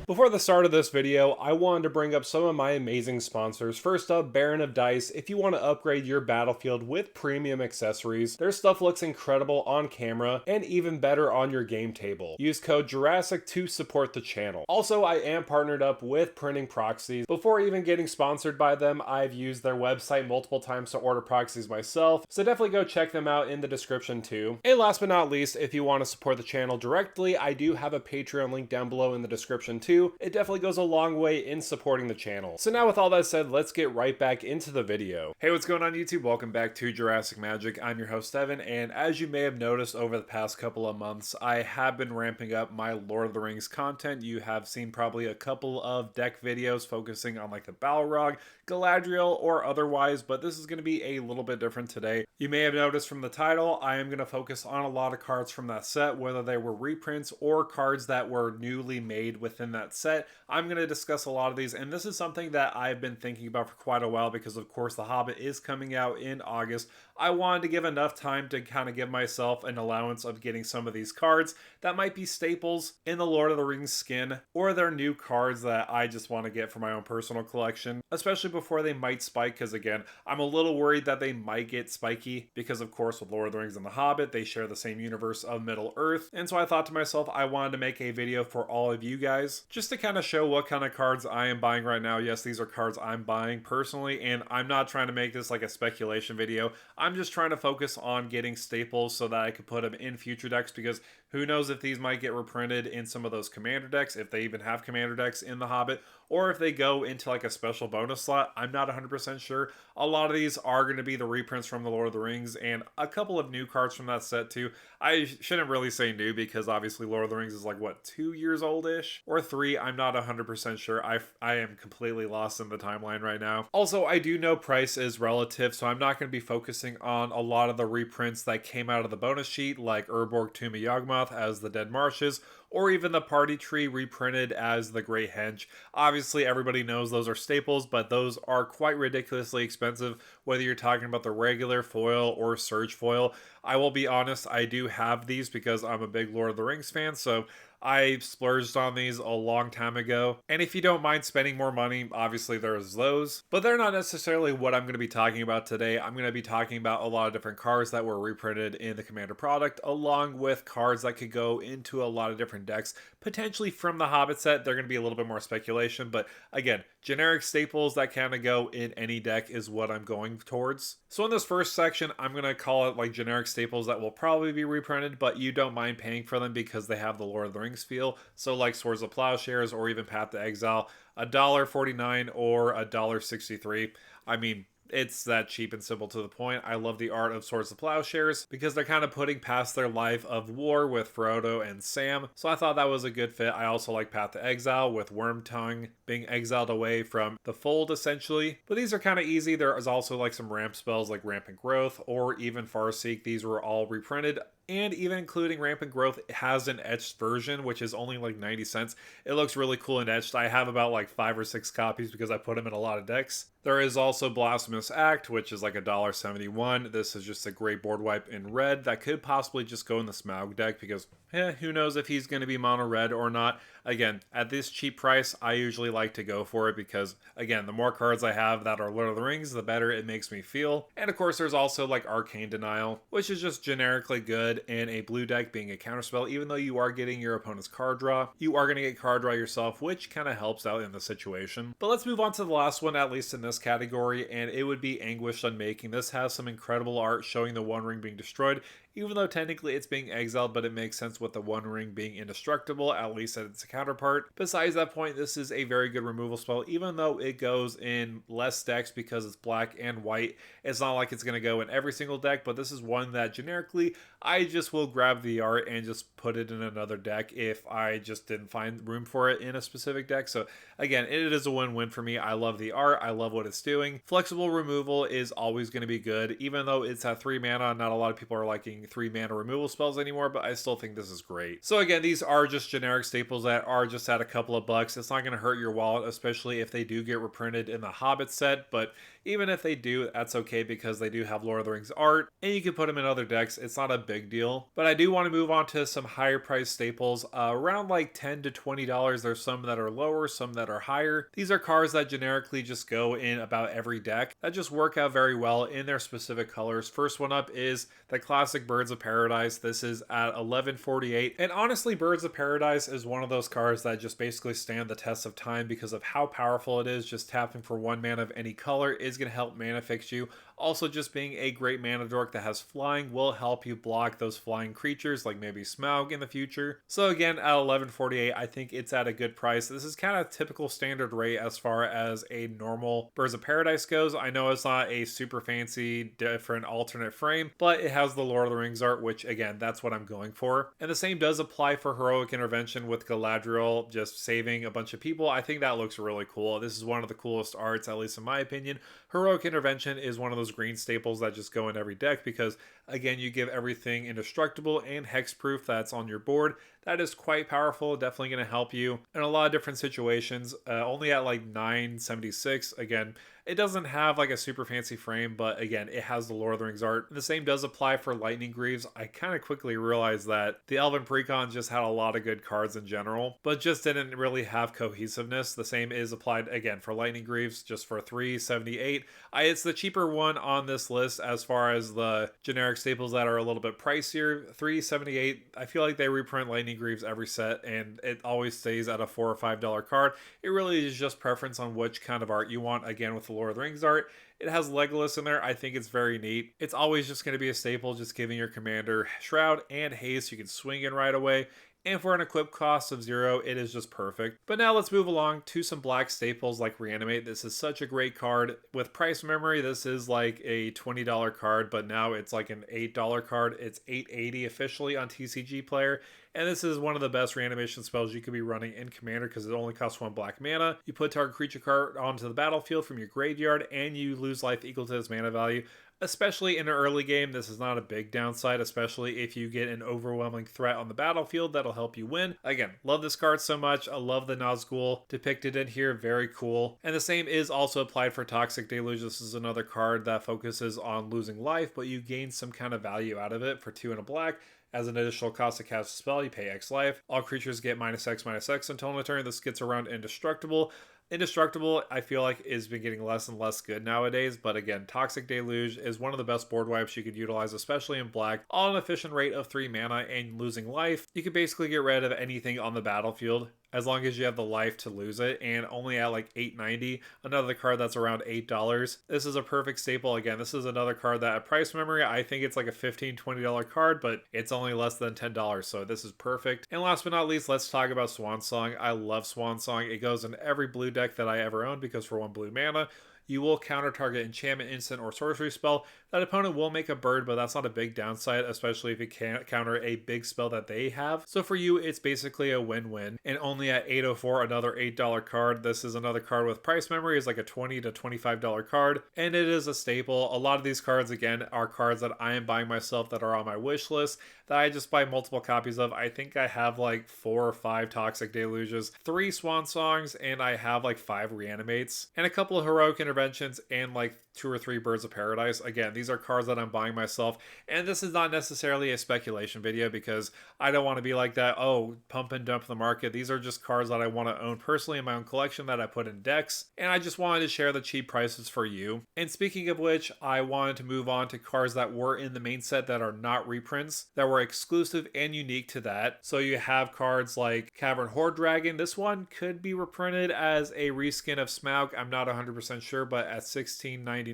Before the start of this video, I wanted to bring up some of my amazing sponsors. First up, Baron of Dice. If you want to upgrade your battlefield with premium accessories, their stuff looks incredible on camera and even better on your game table. Use code Jurassic to support the channel. Also, I am partnered up with Printing Proxies. Before even getting sponsored by them, I've used their website multiple times to order proxies myself, so definitely go check them out in the description too. And last but not least, if you want to support the channel directly, I do have a Patreon link down below in the description too. It definitely goes a long way in supporting the channel. So now with all that said, let's get right back into the video. Hey, what's going on YouTube? Welcome back to Jurassic Magic. I'm your host Evan, and as you may have noticed over the past couple of months, I have been ramping up my Lord of the Rings content. You have seen probably a couple of deck videos focusing on like the Balrog, Galadriel, or otherwise, but this is going to be a little bit different today. You may have noticed from the title, I am going to focus on a lot of cards from that set, whether they were reprints or cards that were newly made within that set. I'm going to discuss a lot of these, and this is something that I've been thinking about for quite a while because of course The Hobbit is coming out in August. I wanted to give enough time to kind of give myself an allowance of getting some of these cards that might be staples in the Lord of the Rings skin, or they're new cards that I just want to get for my own personal collection, especially before they might spike, because again, I'm a little worried that they might get spiky because of course with Lord of the Rings and The Hobbit, they share the same universe of Middle Earth, and so I thought to myself I wanted to make a video for all of you guys just to kind of show what kind of cards I am buying right now. Yes, these are cards I'm buying personally, and I'm not trying to make this like a speculation video. I'm just trying to focus on getting staples so that I could put them in future decks, because who knows if these might get reprinted in some of those commander decks, if they even have commander decks in The Hobbit, or if they go into like a special bonus slot. I'm not 100% sure. A lot of these are going to be the reprints from the Lord of the Rings, and a couple of new cards from that set too. I shouldn't really say new because obviously Lord of the Rings is like, what, 2 years old-ish? Or 3, I'm not 100% sure. I am completely lost in the timeline right now. Also, I do know price is relative, so I'm not going to be focusing on a lot of the reprints that came out of the bonus sheet, like Urborg Tomb of Yawgmoth as the Dead Marshes, or even the Party Tree reprinted as the Great Henge. Obviously, everybody knows those are staples, but those are quite ridiculously expensive, whether you're talking about the regular foil or surge foil. I will be honest, I do have these because I'm a big Lord of the Rings fan, so I splurged on these a long time ago. And if you don't mind spending more money, obviously there's those. But they're not necessarily what I'm going to be talking about today. I'm going to be talking about a lot of different cards that were reprinted in the Commander product, along with cards that could go into a lot of different decks, potentially from the Hobbit set. They're going to be a little bit more speculation, but again, generic staples that kind of go in any deck is what I'm going towards. So in this first section, I'm going to call it like generic staples that will probably be reprinted, but you don't mind paying for them because they have the Lord of the Rings feel. So like Swords of Plowshares or even Path to Exile, $1.49 or $1.63. I mean, it's that cheap and simple to the point. I love the art of Swords of Plowshares because they're kind of putting past their life of war with Frodo and Sam. So I thought that was a good fit. I also like Path to Exile with Wormtongue being exiled away from the fold essentially. But these are kind of easy. There is also like some ramp spells like Rampant Growth or even Farseek. These were all reprinted. And even including Rampant Growth has an etched version, which is only like 90 cents. It looks really cool and etched. I have about like 5 or 6 copies because I put them in a lot of decks. There is also Blasphemous Act, which is like $1.71. This is just a great board wipe in red that could possibly just go in the Smaug deck because who knows if he's going to be mono red or not. Again, at this cheap price, I usually like to go for it because, again, the more cards I have that are Lord of the Rings, the better it makes me feel. And of course, there's also like Arcane Denial, which is just generically good in a blue deck being a counterspell. Even though you are getting your opponent's card draw, you are going to get card draw yourself, which kind of helps out in the situation. But let's move on to the last one, at least in this category, and it would be Anguished Unmaking. This has some incredible art showing the One Ring being destroyed, even though technically it's being exiled, but it makes sense with the One Ring being indestructible, at least at its counterpart. Besides that point, this is a very good removal spell, even though it goes in less decks because it's black and white. It's not like it's going to go in every single deck, but this is one that generically I just will grab the art and just put it in another deck if I just didn't find room for it in a specific deck. So again, it is a win-win for me. I love the art. I love what it's doing. Flexible removal is always going to be good, even though it's at 3 mana. Not a lot of people are liking 3 mana removal spells anymore, but I still think this is great. So again, these are just generic staples that are just at a couple of bucks. It's not going to hurt your wallet, especially if they do get reprinted in the Hobbit set, but Even if they do, that's okay because they do have Lord of the Rings art, and you can put them in other decks. It's not a big deal. But I do want to move on to some higher price staples, around like $10 to $20. There's some that are lower, some that are higher. These are cards that generically just go in about every deck that just work out very well in their specific colors. First one up is the classic Birds of Paradise. This is at $11.48, and honestly, Birds of Paradise is one of those cards that just basically stand the test of time because of how powerful it is. Just tapping for 1 mana of any color is going to help mana fix you. Also, just being a great mana dork that has flying will help you block those flying creatures like maybe Smaug in the future. So again, at $11.48, I think it's at a good price. This is kind of typical standard rate as far as a normal Birds of Paradise goes. I know it's not a super fancy, different alternate frame, but it has the Lord of the Rings art, which again, that's what I'm going for. And the same does apply for Heroic Intervention with Galadriel just saving a bunch of people. I think that looks really cool. This is one of the coolest arts, at least in my opinion. Heroic Intervention is one of those green staples that just go in every deck because, again, you give everything indestructible and hexproof that's on your board. That is quite powerful, definitely going to help you in a lot of different situations. Only at like $9.76. Again, it doesn't have like a super fancy frame, but again, it has the Lord of the Rings art. The same does apply for Lightning Greaves. I kind of quickly realized that the Elven Precons just had a lot of good cards in general, but just didn't really have cohesiveness. The same is applied again for Lightning Greaves, just for $3.78. It's the cheaper one on this list as far as the generic staples that are a little bit pricier. $3.78. I feel like they reprint Lightning Greaves every set, and it always stays at a $4 or $5 card. It really is just preference on which kind of art you want. Again, with the Lord of the Rings art, it has Legolas in there. I think it's very neat. It's always just going to be a staple, just giving your commander Shroud and Haste. You can swing in right away. And for an equip cost of 0, it is just perfect. But now let's move along to some black staples like Reanimate. This is such a great card. With price memory, this is like a $20 card, but now it's like an $8 card. It's $8.80 officially on TCG Player. And this is one of the best reanimation spells you could be running in Commander because it only costs 1 black mana. You put target creature card onto the battlefield from your graveyard and you lose life equal to its mana value. Especially in an early game, this is not a big downside, especially if you get an overwhelming threat on the battlefield that'll help you win. Again, love this card so much. I love the Nazgul depicted in here, very cool. And the same is also applied for Toxic Deluge. This is another card that focuses on losing life, but you gain some kind of value out of it for 2 and a black. As an additional cost to cast a spell, you pay X life. All creatures get -X/-X until end of turn. This gets around Indestructible. Indestructible, I feel like, is been getting less and less good nowadays, but again, Toxic Deluge is one of the best board wipes you could utilize, especially in black. All an efficient rate of 3 mana and losing life, you can basically get rid of anything on the battlefield as long as you have the life to lose it, and only at like $8.90. Another card that's around $8. This is a perfect staple. Again, this is another card that at price memory, I think it's like a $15, $20 card, but it's only less than $10, so this is perfect. And last but not least, let's talk about Swan Song. I love Swan Song. It goes in every blue deck that I ever owned because for 1 blue mana, you will counter target enchantment, instant, or sorcery spell. That opponent will make a bird, but that's not a big downside, especially if you can't counter a big spell that they have. So for you, it's basically a win-win. And only at $8.04, another $8 card. This is another card with price memory, is like a $20 to $25 card, and it is a staple. A lot of these cards, again, are cards that I am buying myself that are on my wish list that I just buy multiple copies of. I think I have like 4 or 5 Toxic Deluges, 3 Swan Songs, and I have like 5 Reanimates, and a couple of Heroic Interventions, and like 2 or 3 Birds of Paradise. Again, these are cards that I'm buying myself, and this is not necessarily a speculation video because I don't want to be like that, oh, pump and dump the market. These are just cards that I want to own personally in my own collection that I put in decks, and I just wanted to share the cheap prices for you. And speaking of which, I wanted to move on to cards that were in the main set that are not reprints, that were exclusive and unique to that. So you have cards like Cavern Horde Dragon. This one could be reprinted as a reskin of Smaug. I'm not 100% sure, but at $16.99,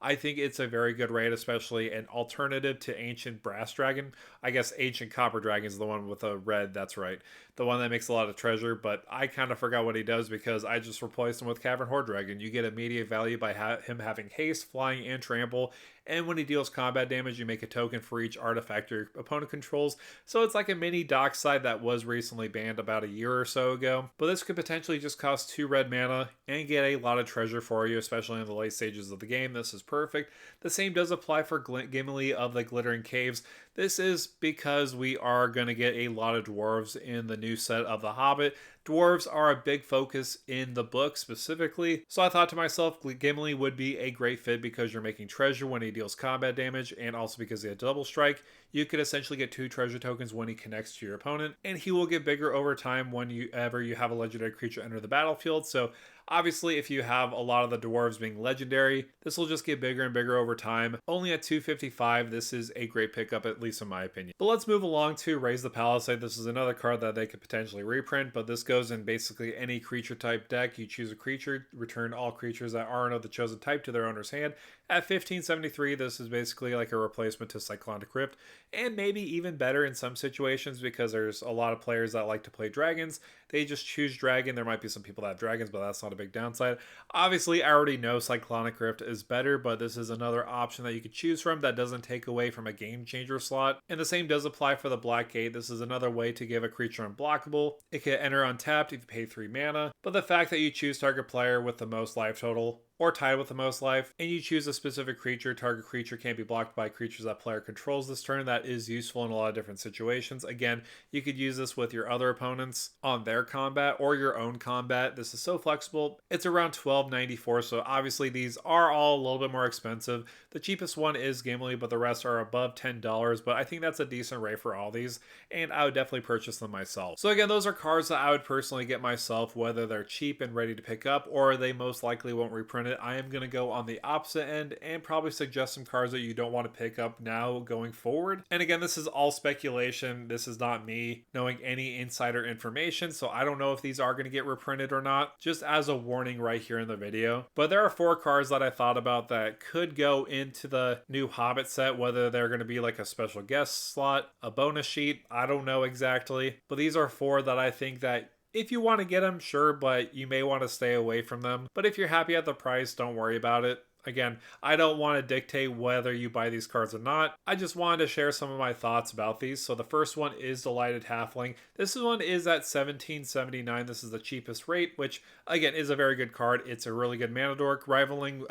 I think it's a very good rate, especially an alternative to Ancient Brass Dragon. I guess Ancient Copper Dragon is the one with a red, that's right. The one that makes a lot of treasure, but I kind of forgot what he does because I just replaced him with Cavern Horde Dragon. You get immediate value by him having haste, flying, and trample, and when he deals combat damage, you make a token for each artifact your opponent controls. So it's like a mini Dockside that was recently banned about a year or so ago. But this could potentially just cost 2 red mana and get a lot of treasure for you, especially in the late stages of the game. This is perfect. The same does apply for Gimli of the Glittering Caves. This is because we are going to get a lot of dwarves in the new set of The Hobbit. Dwarves are a big focus in the book specifically, so I thought to myself, Gimli would be a great fit because you're making treasure when he deals combat damage, and also because he had double strike. You could essentially get 2 treasure tokens when he connects to your opponent, and he will get bigger over time whenever you have a legendary creature enter the battlefield. So obviously, if you have a lot of the dwarves being legendary, this will just get bigger and bigger over time. Only at 255, this is a great pickup, at least in my opinion. But let's move along to Raise the Palisade. This is another card that they could potentially reprint, but this goes in basically any creature type deck. You choose a creature, return all creatures that aren't of the chosen type to their owner's hand. At 1573, this is basically like a replacement to Cyclonic Rift, and maybe even better in some situations because there's a lot of players that like to play dragons. They just choose dragon. There might be some people that have dragons, but that's not a big downside. Obviously, I already know Cyclonic Rift is better, but this is another option that you could choose from that doesn't take away from a game changer slot. And the same does apply for the Black Gate. This is another way to give a creature unblockable. It can enter untapped if you pay 3 mana, but the fact that you choose target player with the most life total or tied with the most life, and you choose a specific creature, target creature can't be blocked by creatures that player controls this turn. That is useful in a lot of different situations. Again, you could use this with your other opponents on their combat or your own combat. This is so flexible. It's around $12.94, so obviously these are all a little bit more expensive. The cheapest one is Gimli, but the rest are above $10, but I think that's a decent rate for all these, and I would definitely purchase them myself. So again, those are cards that I would personally get myself, whether they're cheap and ready to pick up, or they most likely won't reprint it. I am going to go on the opposite end and probably suggest some cards that you don't want to pick up now going forward. And again, this is all speculation. This is not me knowing any insider information, so I don't know if these are going to get reprinted or not, just as a warning right here in the video. But there are 4 cards that I thought about that could go into the new Hobbit set, whether they're going to be like a special guest slot, a bonus sheet, I don't know exactly. But these are 4 that I think that if you want to get them, sure, but you may want to stay away from them. But if you're happy at the price, don't worry about it. Again, I don't want to dictate whether you buy these cards or not. I just wanted to share some of my thoughts about these. So the first one is Delighted Halfling. This one is at $17.79. This is the cheapest rate, which again is a very good card. It's a really good mana dork, rivaling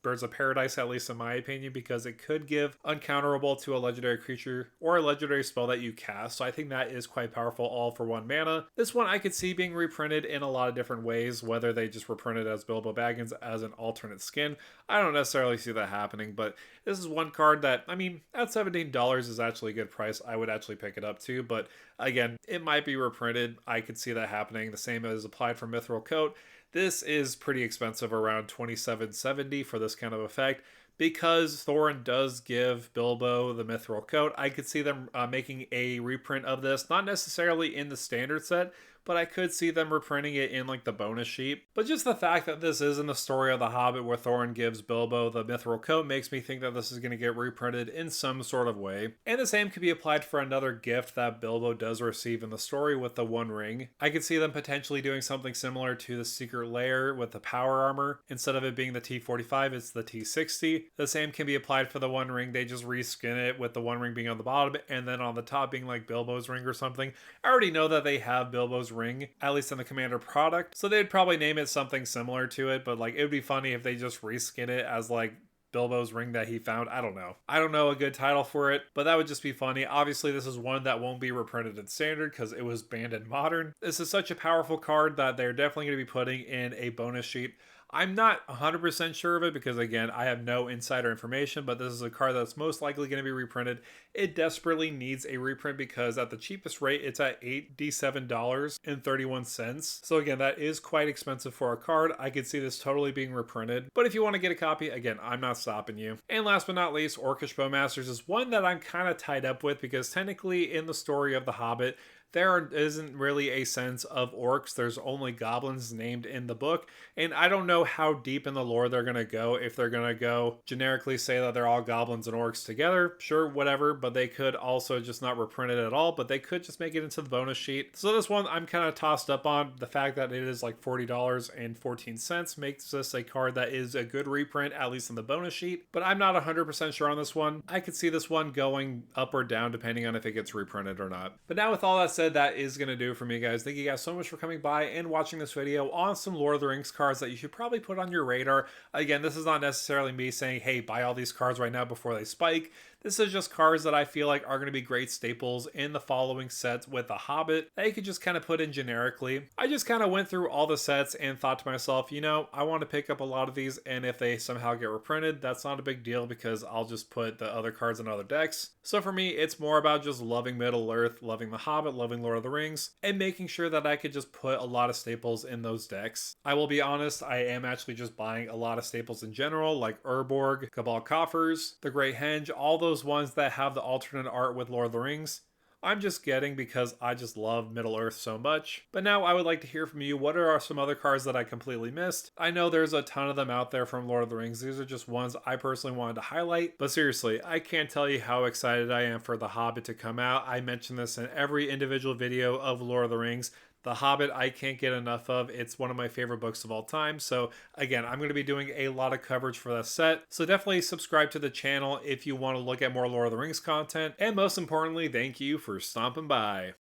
Birds of Paradise, at least in my opinion, because it could give uncounterable to a legendary creature or a legendary spell that you cast. So I think that is quite powerful, all for 1 mana. This one I could see being reprinted in a lot of different ways, whether they just reprint it as Bilbo Baggins as an alternate skin. I don't necessarily see that happening, but this is one card that, I mean, at $17 is actually a good price. I would actually pick it up too, but again, it might be reprinted. I could see that happening. The same as applied for Mithril Coat. This is pretty expensive, around $27.70 for this kind of effect. Because Thorin does give Bilbo the Mithril Coat, I could see them making a reprint of this, not necessarily in the standard set, but I could see them reprinting it in like the bonus sheet. But just the fact that this is in the story of The Hobbit where Thorin gives Bilbo the Mithril Coat makes me think that this is going to get reprinted in some sort of way. And the same could be applied for another gift that Bilbo does receive in the story with the One Ring. I could see them potentially doing something similar to the Secret Lair with the Power Armor. Instead of it being the T45, it's the T60. The same can be applied for the One Ring. They just reskin it with the One Ring being on the bottom and then on the top being like Bilbo's ring or something. I already know that they have Bilbo's ring, at least in the Commander product, so they'd probably name it something similar to it, but like it would be funny if they just reskin it as like Bilbo's ring that he found. I don't know a good title for it, but that would just be funny. Obviously, this is one that won't be reprinted in standard because it was banned in modern. This is such a powerful card that they're definitely going to be putting in a bonus sheet. I'm not 100% sure of it because, again, I have no insider information, but this is a card that's most likely going to be reprinted. It desperately needs a reprint because at the cheapest rate, it's at $87.31. So, again, that is quite expensive for a card. I could see this totally being reprinted. But if you want to get a copy, again, I'm not stopping you. And last but not least, Orcish Bowmasters is one that I'm kind of tied up with because technically in the story of The Hobbit, there isn't really a sense of orcs. There's only goblins named in the book. And I don't know how deep in the lore they're going to go. If they're going to go generically say that they're all goblins and orcs together, sure, whatever. But they could also just not reprint it at all. But they could just make it into the bonus sheet. So this one I'm kind of tossed up on. The fact that it is like $40.14 makes this a card that is a good reprint, at least in the bonus sheet. But I'm not 100% sure on this one. I could see this one going up or down depending on if it gets reprinted or not. But now with all that said, said, that is going to do it for me, guys. Thank you guys so much for coming by and watching this video on some Lord of the Rings cards that you should probably put on your radar. Again, this is not necessarily me saying, hey, buy all these cards right now before they spike. This is just cards that I feel like are going to be great staples in the following sets with the Hobbit that you could just kind of put in generically. I just kind of went through all the sets and thought to myself, you know, I want to pick up a lot of these, and if they somehow get reprinted, that's not a big deal because I'll just put the other cards in other decks. So for me, it's more about just loving Middle-earth, loving the Hobbit, loving Lord of the Rings, and making sure that I could just put a lot of staples in those decks. I will be honest, I am actually just buying a lot of staples in general, like Urborg, Cabal Coffers, the Great Henge, all those ones that have the alternate art with Lord of the Rings. I'm just getting because I just love Middle-earth so much. But now I would like to hear from you. What are some other cards that I completely missed? I know there's a ton of them out there from Lord of the Rings. These are just ones I personally wanted to highlight. But seriously, I can't tell you how excited I am for The Hobbit to come out. I mention this in every individual video of Lord of the Rings. The Hobbit, I can't get enough of. It's one of my favorite books of all time. So again, I'm going to be doing a lot of coverage for that set. So definitely subscribe to the channel if you want to look at more Lord of the Rings content. And most importantly, thank you for stopping by.